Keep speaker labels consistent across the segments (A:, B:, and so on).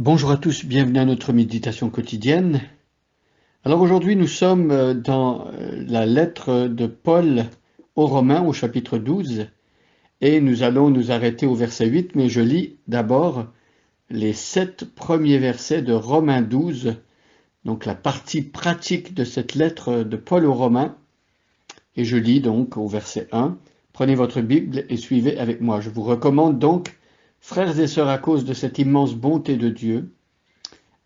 A: Bonjour à tous, bienvenue à notre méditation quotidienne. Alors aujourd'hui nous sommes dans la lettre de Paul aux Romains au chapitre 12 et nous allons nous arrêter au verset 8, mais je lis d'abord les 7 premiers versets de Romains 12, donc la partie pratique de cette lettre de Paul aux Romains, et je lis donc au verset 1. Prenez votre Bible et suivez avec moi. Je vous recommande donc, frères et sœurs, à cause de cette immense bonté de Dieu,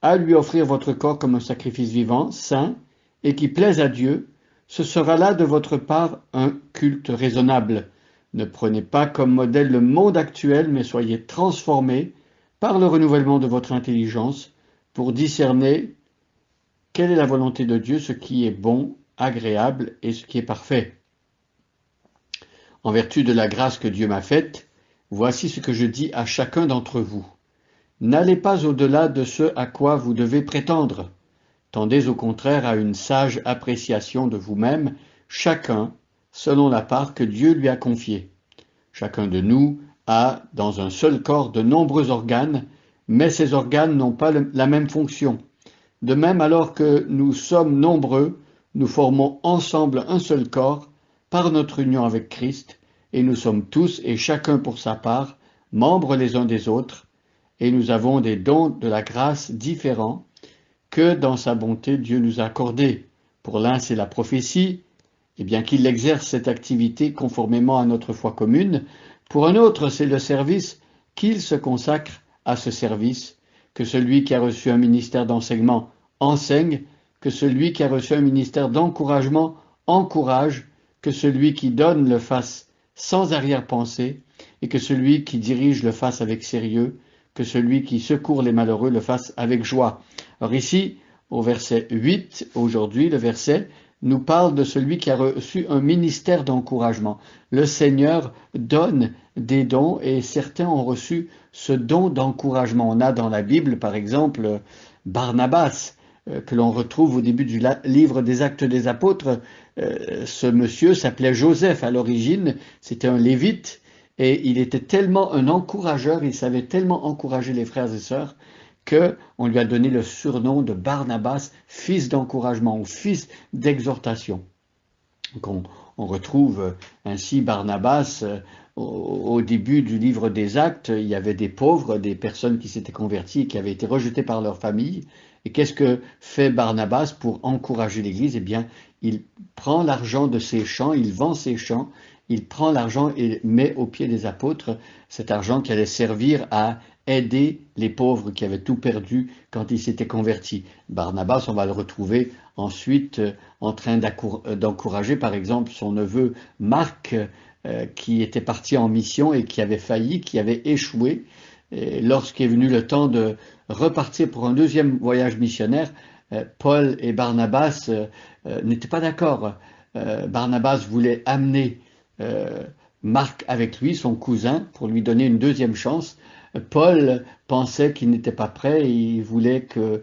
A: à lui offrir votre corps comme un sacrifice vivant, saint, et qui plaise à Dieu, ce sera là de votre part un culte raisonnable. Ne prenez pas comme modèle le monde actuel, mais soyez transformés par le renouvellement de votre intelligence pour discerner quelle est la volonté de Dieu, ce qui est bon, agréable et ce qui est parfait. En vertu de la grâce que Dieu m'a faite, voici ce que je dis à chacun d'entre vous. N'allez pas au-delà de ce à quoi vous devez prétendre. Tendez au contraire à une sage appréciation de vous-même, chacun selon la part que Dieu lui a confiée. Chacun de nous a dans un seul corps de nombreux organes, mais ces organes n'ont pas la même fonction. De même, alors que nous sommes nombreux, nous formons ensemble un seul corps par notre union avec Christ, et nous sommes tous et chacun pour sa part, membres les uns des autres, et nous avons des dons de la grâce différents que dans sa bonté Dieu nous a accordés. Pour l'un, c'est la prophétie, et bien qu'il exerce cette activité conformément à notre foi commune. Pour un autre, c'est le service, qu'il se consacre à ce service, que celui qui a reçu un ministère d'enseignement enseigne, que celui qui a reçu un ministère d'encouragement encourage, que celui qui donne le fasse sans arrière-pensée, et que celui qui dirige le fasse avec sérieux, que celui qui secourt les malheureux le fasse avec joie. Alors ici, au verset 8, aujourd'hui, le verset nous parle de celui qui a reçu un ministère d'encouragement. Le Seigneur donne des dons et certains ont reçu ce don d'encouragement. On a dans la Bible, par exemple, Barnabas, que l'on retrouve au début du livre des Actes des Apôtres. Ce monsieur s'appelait Joseph à l'origine, c'était un lévite, et il était tellement un encourageur, il savait tellement encourager les frères et sœurs, qu'on lui a donné le surnom de Barnabas, fils d'encouragement ou fils d'exhortation. Donc on retrouve ainsi Barnabas au début du livre des Actes. Il y avait des pauvres, des personnes qui s'étaient converties et qui avaient été rejetées par leur famille. Et qu'est-ce que fait Barnabas pour encourager l'Église? Eh bien, il prend l'argent de ses champs, il vend ses champs, il prend l'argent et met aux pieds des apôtres cet argent qui allait servir à aider les pauvres qui avaient tout perdu quand ils s'étaient convertis. Barnabas, on va le retrouver ensuite en train d'encourager par exemple son neveu Marc, qui était parti en mission et qui avait failli, qui avait échoué. Lorsqu'est venu le temps de repartir pour un deuxième voyage missionnaire, Paul et Barnabas n'étaient pas d'accord. Barnabas voulait amener Marc avec lui, son cousin, pour lui donner une deuxième chance. Paul pensait qu'il n'était pas prêt et il voulait que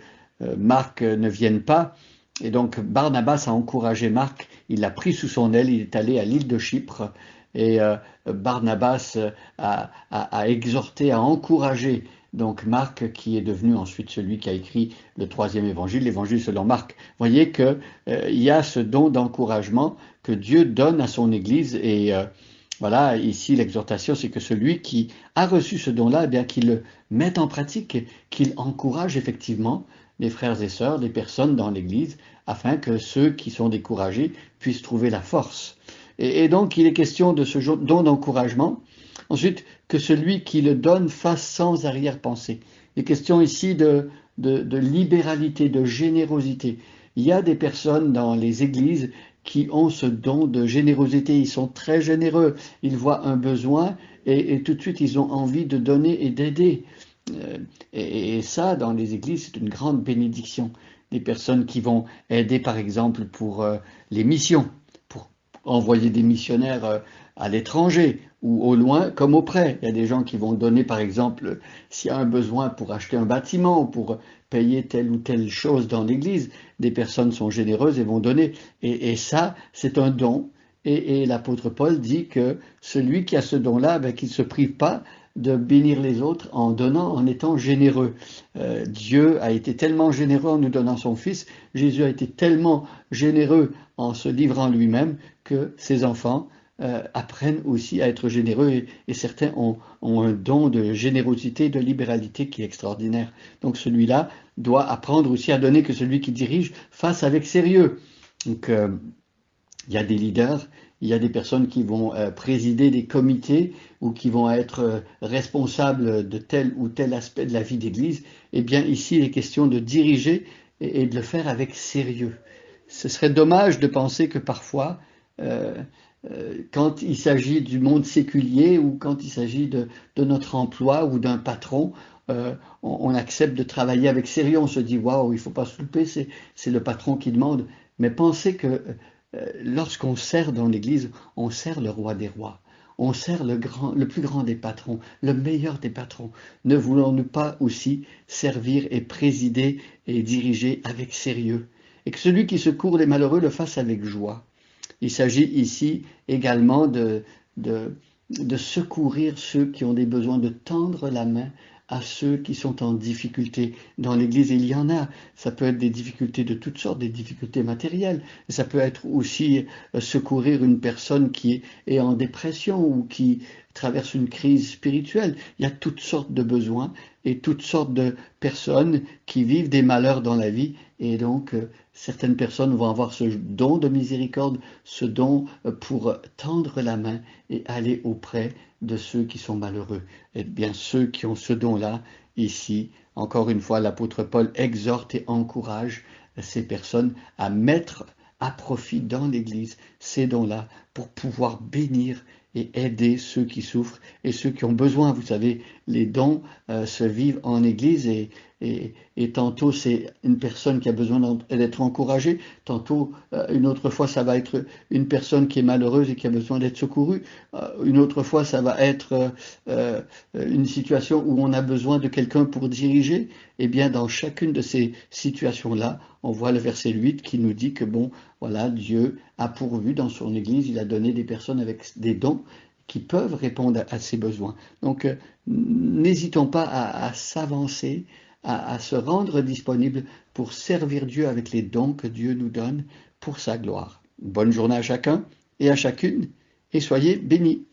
A: Marc ne vienne pas. Et donc Barnabas a encouragé Marc, il l'a pris sous son aile, il est allé à l'île de Chypre et Barnabas a exhorté, a encouragé donc Marc, qui est devenu ensuite celui qui a écrit le troisième évangile, l'évangile selon Marc. Vous voyez qu'il y a ce don d'encouragement que Dieu donne à son Église et voilà, ici l'exhortation, c'est que celui qui a reçu ce don-là, eh bien qu'il le mette en pratique, qu'il encourage effectivement les frères et sœurs, les personnes dans l'Église, afin que ceux qui sont découragés puissent trouver la force. Et donc, il est question de ce don d'encouragement. Ensuite, que celui qui le donne fasse sans arrière-pensée. Il est question ici de libéralité, de générosité. Il y a des personnes dans les églises qui ont ce don de générosité. Ils sont très généreux. Ils voient un besoin et tout de suite, ils ont envie de donner et d'aider. Et ça, dans les églises, c'est une grande bénédiction. Des personnes qui vont aider, par exemple, pour les missions, pour envoyer des missionnaires à l'étranger ou au loin comme auprès. Il y a des gens qui vont donner, par exemple, s'il y a un besoin pour acheter un bâtiment, pour payer telle ou telle chose dans l'église. Des personnes sont généreuses et vont donner. Et ça, c'est un don. Et l'apôtre Paul dit que celui qui a ce don-là, ben, qu'il ne se prive pas de bénir les autres en donnant, en étant généreux. Dieu a été tellement généreux en nous donnant son Fils, Jésus a été tellement généreux en se livrant lui-même que ses enfants apprennent aussi à être généreux et certains ont un don de générosité, de libéralité qui est extraordinaire. Donc celui-là doit apprendre aussi à donner, que celui qui dirige fasse avec sérieux. Donc il y a des leaders, il y a des personnes qui vont présider des comités ou qui vont être responsables de tel ou tel aspect de la vie d'Église. Eh bien ici il est question de diriger et de le faire avec sérieux. Ce serait dommage de penser que parfois quand il s'agit du monde séculier ou quand il s'agit de notre emploi ou d'un patron, on accepte de travailler avec sérieux, on se dit waouh, il ne faut pas se louper, c'est le patron qui demande. Mais pensez que lorsqu'on sert dans l'Église, on sert le roi des rois. On sert le plus grand des patrons, le meilleur des patrons. Ne voulons-nous pas aussi servir et présider et diriger avec sérieux? Et que celui qui secourt les malheureux le fasse avec joie. Il s'agit ici également de secourir ceux qui ont des besoins, de tendre la main à ceux qui sont en difficulté. Dans l'Église, il y en a. Ça peut être des difficultés de toutes sortes, des difficultés matérielles. Ça peut être aussi secourir une personne qui est en dépression ou qui traverse une crise spirituelle. Il y a toutes sortes de besoins et toutes sortes de personnes qui vivent des malheurs dans la vie. Et donc, certaines personnes vont avoir ce don de miséricorde, ce don pour tendre la main et aller auprès de ceux qui sont malheureux. Et bien, ceux qui ont ce don-là, ici, encore une fois, l'apôtre Paul exhorte et encourage ces personnes à mettre à profit dans l'Église ces dons-là pour pouvoir bénir et aider ceux qui souffrent et ceux qui ont besoin. Vous savez, les dons se vivent en Église et tantôt c'est une personne qui a besoin d'être encouragée, tantôt une autre fois ça va être une personne qui est malheureuse et qui a besoin d'être secourue, une autre fois ça va être une situation où on a besoin de quelqu'un pour diriger. Et bien dans chacune de ces situations-là, on voit le verset 8 qui nous dit que bon, voilà, Dieu a pourvu dans son Église, il a donné des personnes avec des dons qui peuvent répondre à ces besoins. Donc, n'hésitons pas à s'avancer, à se rendre disponible pour servir Dieu avec les dons que Dieu nous donne pour sa gloire. Bonne journée à chacun et à chacune, et soyez bénis.